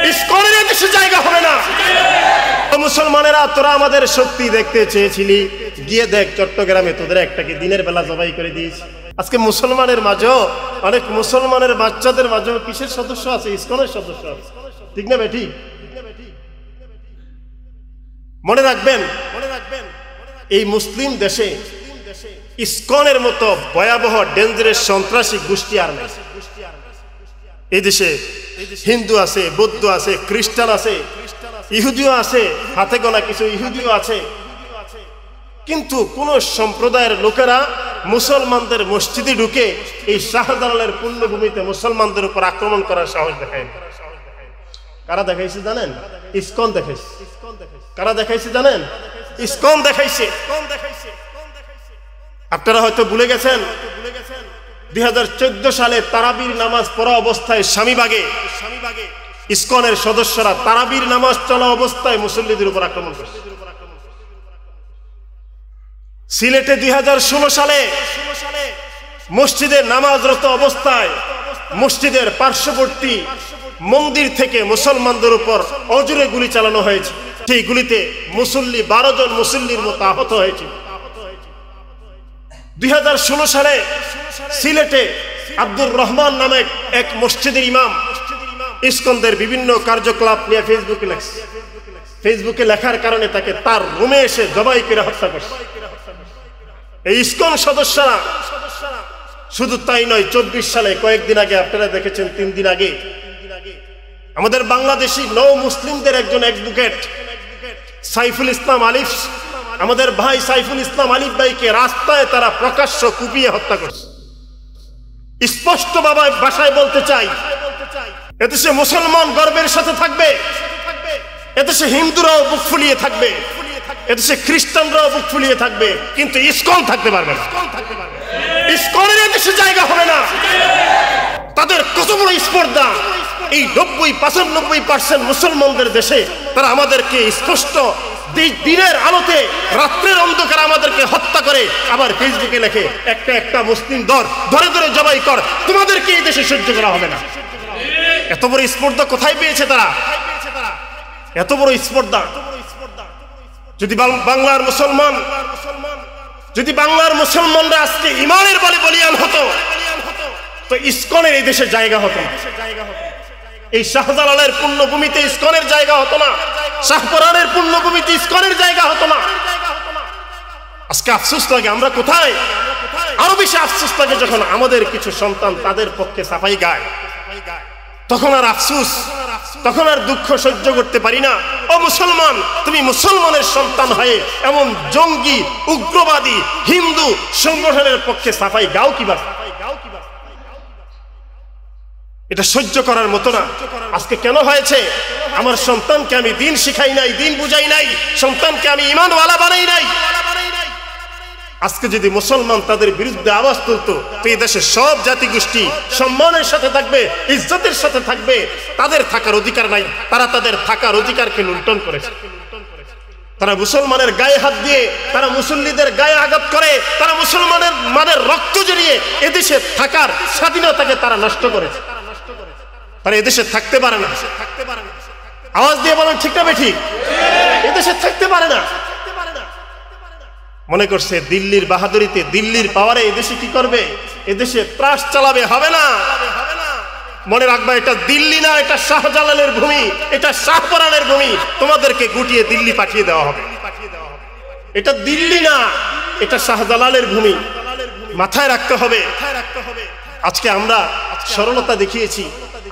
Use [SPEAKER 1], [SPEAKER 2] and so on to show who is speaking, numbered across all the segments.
[SPEAKER 1] ইসকনের দেশে জায়গা হবে না। মুসলমানেরা, তোরা আমাদের শক্তি দেখতে চেয়েছিলি, গিয়ে দেখ চট্টগ্রামে তোদের একটাকে দিনের বেলা জবাই করে দিয়েছি। আজকে মুসলমানের মাঝেও, অনেক মুসলমানের বাচ্চাদের মাঝেও কিসের সদস্য আছে? ইসকনের সদস্য আছে। ঠিক না বেঠিক? মনে রাখবেন, এই মুসলিম দেশে ইসকনের মতো ভয়াবহ ডেঞ্জারাস সন্ত্রাসী গোষ্ঠী আর নেই। এই দেশে হিন্দু আছে, বৌদ্ধ আছে, খ্রিস্টান আছে, ইহুদিও আছে, হাতে গোনা কিছু ইহুদিও আছে, কিন্তু কোন সম্প্রদায়ের লোকেরা মুসলমানদের মসজিদে ঢুকে এই শাহজালালের পুণ্যভূমিতে মুসলমানদের উপর আক্রমণ করার সাহস দেখায়। কারা দেখাইছে জানেন? ইসকন দেখাইছে। কারা দেখাইছে জানেন? ইসকন দেখাইছে। আপনারা হয়তো ভুলে গেছেন, 2014 সালে তারাবির নামাজ পড়া অবস্থায় স্বামীবাগে ইসকনের সদস্যরা তারাবির নামাজ চলা অবস্থায় মুসল্লিদের উপর আক্রমণ করছে। সিলেটে 2016 সালে মসজিদে নামাজরত অবস্থায় মসজিদের পার্শ্ববর্তী মন্দির থেকে মুসলমানদের উপর অজুরে গুলি চালানো হয়েছে। সেই গুলিতে 12 জন মুসল্লির মতো আহত হয়েছে। 2016 সালে সিলেটে আব্দুর রহমান নামে এক মসজিদের ইমাম ইসকনদের বিভিন্ন কার্যকলাপ নিয়ে ফেসবুকে লেখার কারণে তাকে তার রুমে এসে জবাই করে হত্যা করছে। এই ইসকন সদস্যরা শুধু তাই নয়, 24 সালে কয়েকদিন আগে আপনারা দেখেছেন, 3 দিন আগে আমাদের বাংলাদেশি নৌ মুসলিমদের একজন অ্যাডভোকেট সাইফুল ইসলাম আলিফ, আমাদের ভাই সাইফুল ইসলাম আলিফ ভাইকে রাস্তায় তারা প্রকাশ্য কুপিয়ে হত্যা করছে। স্পষ্ট ভাষায় বলতে চাই, এদেশে মুসলমান গর্বের সাথে থাকবে, এদেশে হিন্দুরাও বুক ফুলিয়ে থাকবে, এদেশে খ্রিস্টানরাও বুক ফুলিয়ে থাকবে, কিন্তু ইসকন থাকতে পারবে না। ইসকনের এদেশে জায়গা হবে না। তাদের কত বড় স্পর্ধা! এই 90-95% মুসলমানদের দেশে তারা আমাদেরকে স্পষ্ট দিনের আলোতে রাত্রের অন্ধকার আমাদেরকে হত্যা করে, আবার ফেসবুকে লেখে একটা মুসলিম ধরে ধরে জবাই কর। তোমাদেরকে এই দেশে সহ্য করা হবে না। এত বড় স্পর্ধা কোথায় পেয়েছে তারা? এত বড় স্পর্ধা! যদি বাংলার মুসলমানরা আজকে ইমানের বলে বলিয়ান হতো, তো ইসকনের এই দেশে জায়গা হতো না। এই শাহজালালের পুণ্যভূমিতে ইসকনের জায়গা হতো না, শাহপরানের পুণ্যভূমিতে ইসকনের জায়গা হতো না। আজকে আফসোস লাগে আমরা কোথায়। আরো বেশি আফসোস লাগে যখন আমাদের কিছু সন্তান তাদের পক্ষে সাফাই গায়, তখন আর আফসোস, তখন আর দুঃখ সহ্য করতে পারি না। ও মুসলমান, তুমি মুসলমানের সন্তান হয়ে এমন জঙ্গি উগ্রবাদী হিন্দু সংগঠনের পক্ষে সাফাই গাও কিভাবে? এটা সহ্য করার মতো না। আজকে কেন হয়েছে? আমার সন্তানকে আমি দিন শিখাই নাই, দিন বুঝাই নাই, সন্তানকে আমি ঈমানওয়ালা বানাই নাই। আজকে যদি মুসলমান তাদের বিরুদ্ধে আওয়াজ তুলতো, তো এই দেশের সব জাতিগোষ্ঠী সম্মানের সাথে থাকবে, ইজ্জতের সাথে থাকবে। তাদের থাকার অধিকার নাই, তারা তাদের থাকার অধিকারকে লুণ্ঠন করেছে। তারা মুসলমানের গায়ে হাত দিয়ে, তারা মুসল্লিদের গায়ে আঘাত করে, তারা মুসলমানের মানের রক্ত জড়িয়ে এদেশে থাকার স্বাধীনতাকে তারা নষ্ট করেছে। তারা এদেশে থাকতে পারে না। আওয়াজ দিয়ে বলেন ঠিক না বেঠিক? এদেশে থাকতে পারে না। মনে করছে দিল্লির বাহাদুরিতে, দিল্লির পাওয়ারে এদেশে কি করবে? এদেশে ত্রাস চালাবে। হবে না। মনে রাখবা, এটা দিল্লি না, এটা শাহজালালের ভূমি, এটা শাহপরানের ভূমি। তোমাদেরকে গুটিয়ে দিল্লি পাঠিয়ে দেওয়া হবে। এটা দিল্লি না, এটা শাহজালালের ভূমি। মাথায় রাখতে হবে। আজকে আমরা সরলতা দেখিয়েছি,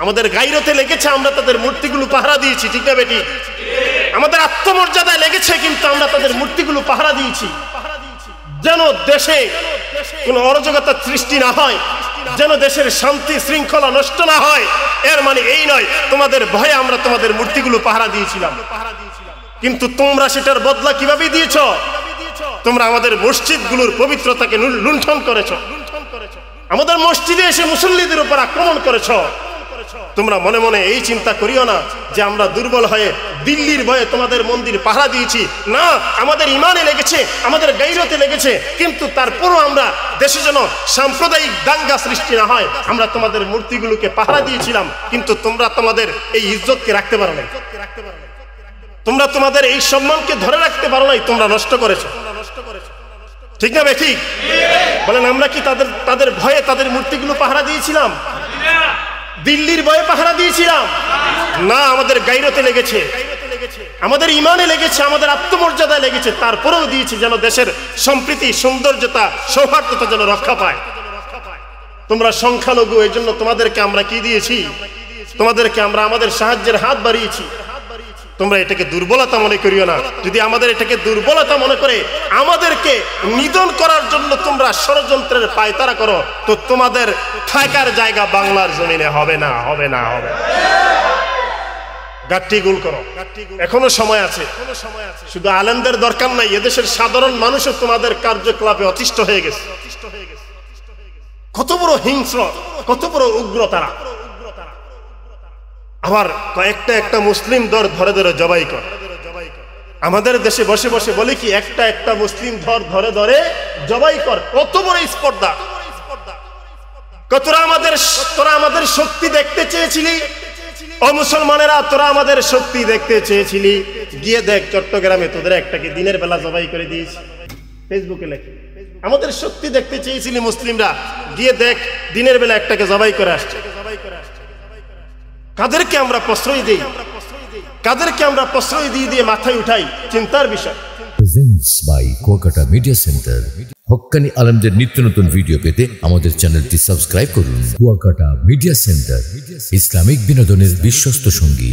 [SPEAKER 1] আমাদের গায়রতে লেগেছে, আমরা তাদের মূর্তিগুলো পাহারা দিয়েছি। ঠিক না বেটি? আমাদের আত্মমর্যাদায় লেগেছে, কিন্তু আমরা তাদের মূর্তিগুলো পাহারা দিয়েছি, যেন দেশে কোনো অরাজকতা সৃষ্টি না হয়, যেন দেশের শান্তি শৃঙ্খলা নষ্ট না হয়। এর মানে এই নয় তোমাদের ভয়ে আমরা তোমাদের মূর্তিগুলো পাহারা দিয়েছিলাম, কিন্তু তোমরা সেটার বদলা কিভাবে দিয়েছ? তোমরা আমাদের মসজিদগুলোর পবিত্রতাকে লুণ্ঠন করেছ, আমাদের মসজিদে এসে মুসল্লিদের উপর আক্রমণ করেছ। তোমরা মনে মনে এই চিন্তা করিও না যে আমরা দুর্বল হয়ে দিল্লির ভয়ে তোমাদের মন্দির পাহারা দিয়েছি। না, আমাদের ইমানে লেগেছে, আমাদের গায়রতে লেগেছে, কিন্তু তারপরও আমরা দেশে যেন সাম্প্রদায়িক দাঙ্গা সৃষ্টি না হয় আমরা তোমাদের মূর্তিগুলোকে পাহারা দিয়েছিলাম। কিন্তু তোমরা তোমাদের এই ইজ্জতকে রাখতে পারো না, তোমরা তোমাদের এই সম্মানকে ধরে রাখতে পারো নাই, তোমরা নষ্ট করেছো। ঠিক না ঠিক? বলেন আমরা কি তাদের ভয়ে তাদের মূর্তিগুলো পাহারা দিয়েছিলাম? দিল্লির ভয়ে পাহারা দিয়েছিলাম না, আমাদের গায়রতে লেগেছে, আমাদের ইমানে লেগেছে, আমাদের আত্মমর্যাদায় লেগেছে, তারপরেও দিয়েছি যেন দেশের সম্প্রীতি, সৌন্দর্যতা, সৌহার্দ্যতা যেন রক্ষা পায়। তোমরা সংখ্যালঘু, এই জন্য তোমাদেরকে আমরা কি দিয়েছি? তোমাদেরকে আমরা আমাদের সাহায্যের হাত বাড়িয়েছি। তোমরা এটাকে দুর্বলতা মনে করিও না। যদি আমাদের এটাকে দুর্বলতা মনে করে আমাদেরকে নিধন করার জন্য তোমরা ষড়যন্ত্রের পায়তারা করো, তো তোমাদের থাকার জায়গা বাংলার জমিনে হবে না, হবে না, হবে। গাট্টি গোল করো, এখনো সময় আছে। শুধু আলেমদের দরকার নাই, এদেশের সাধারণ মানুষও তোমাদের কার্যকলাপে অতিষ্ঠ হয়ে গেছে। কত বড় হিংস্র, কত বড় উগ্র তারা। আবার একটা মুসলিম ধরে ধরে জবাই কর। আমাদের দেশে বসে বসে বলে কি একটা মুসলিম ধরে ধরে জবাই কর। কত বড় স্পর্ধা! তোরা আমাদের শক্তি দেখতে চেয়েছিলি, ও মুসলমানেরা, তোরা আমাদের শক্তি দেখতে চেয়েছিলি। গিয়ে দেখ চট্টগ্রামে তোদের একটাকে দিনের বেলা জবাই করে দিয়েছি। ফেসবুকে লেখে আমাদের শক্তি দেখতে চেয়েছিলি মুসলিমরা, গিয়ে দেখ দিনের বেলা একটাকে জবাই করে আসছে। কাদেরকে আমরা প্রশ্রয় দিই, কাদেরকে আমরা প্রশ্রয় দিয়ে মাথায় উঠাই, চিন্তার বিষয়।
[SPEAKER 2] Presents by Kuakata media centre. হক্কানি আলেমদের নিত্য নতুন ভিডিও পেতে আমাদের চ্যানেলটি সাবস্ক্রাইব করুন। কুয়াকাটা মিডিয়া সেন্টার, ইসলামিক বিনোদনের বিশ্বস্ত সঙ্গী।